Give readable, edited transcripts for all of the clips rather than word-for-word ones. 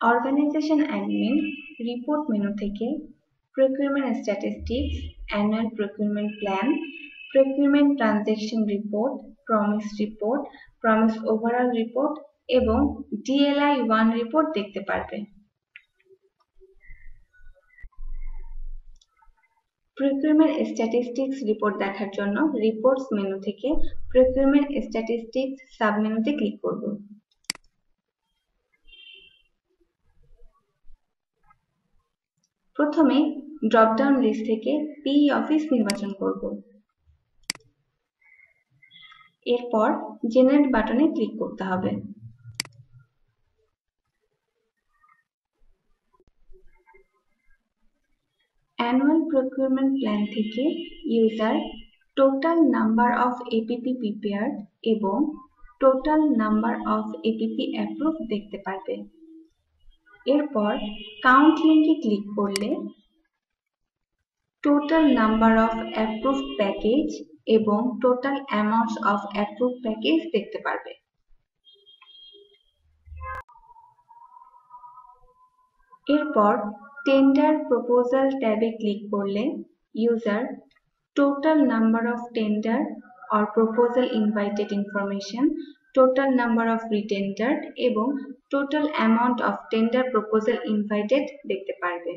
Organisation admin report menu থেকে procurement statistics, annual procurement plan, procurement transaction report, promise overall report এবং DLI 1 report দেখতে পারবে। Procurement statistics report দেখার জন্য reports menu থেকে procurement statistics সাবমেনুতে ক্লিক করব। প্রথমে ড্রপডাউন লিস্ট থেকে PE অফিস নির্বাচন করব। এরপর জেনারেট বাটনে ক্লিক করতে হবে। অ্যানুয়াল প্রকিউরমেন্ট প্ল্যান থেকে user total number of APP prepared এবং total number of APP approve দেখতে পারবে। এরপর কাউন্ট লিঙ্কে ক্লিক করলে total number of approved package এবং total amounts of approved package দেখতে পারবে। এরপর টেন্ডার প্রপোজাল ট্যাবে ক্লিক করলে user total number of tender or proposal invited information, total number of retendered এবং total amount of tender proposal invited দেখতে পারবে।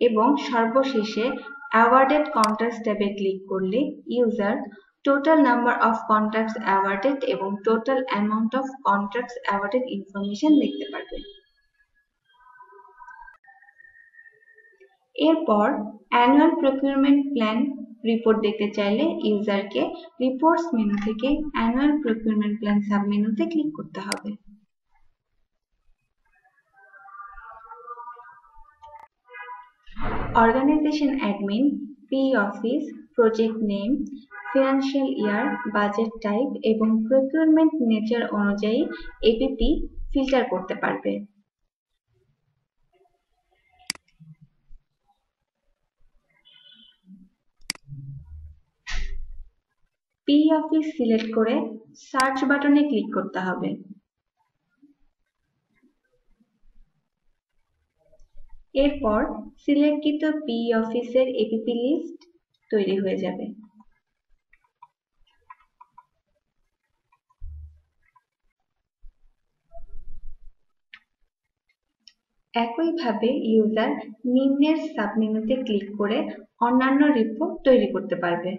এবং সর্বশেষে awarded contracts ট্যাবে ক্লিক করলে user total number of contracts awarded এবং total amount of contracts awarded information দেখতে পারবে। এরপর অ্যানুয়াল প্রকিউরমেন্ট প্ল্যান রিপোর্ট দেখতে চাইলে ইউজারকে রিপোর্টস মেনু থেকে অ্যানুয়াল প্রকিউরমেন্ট প্ল্যান সাবমেনুতে ক্লিক করতে হবে। Organization admin, PE office, project name, financial year, budget type এবং প্রকিউরমেন্ট নেচার অনুযায়ী APP ফিল্টার করতে পারবে। PE অফিস সিলেক্ট করে সার্চ বাটনে ক্লিক করতে হবে। এরপর সিলেক্টকৃত PE অফিসের APP লিস্ট তৈরি হয়ে যাবে। একইভাবে ইউজার নিম্নের সাবমেনুতে ক্লিক করে অন্যান্য রিপোর্ট তৈরি করতে পারবে।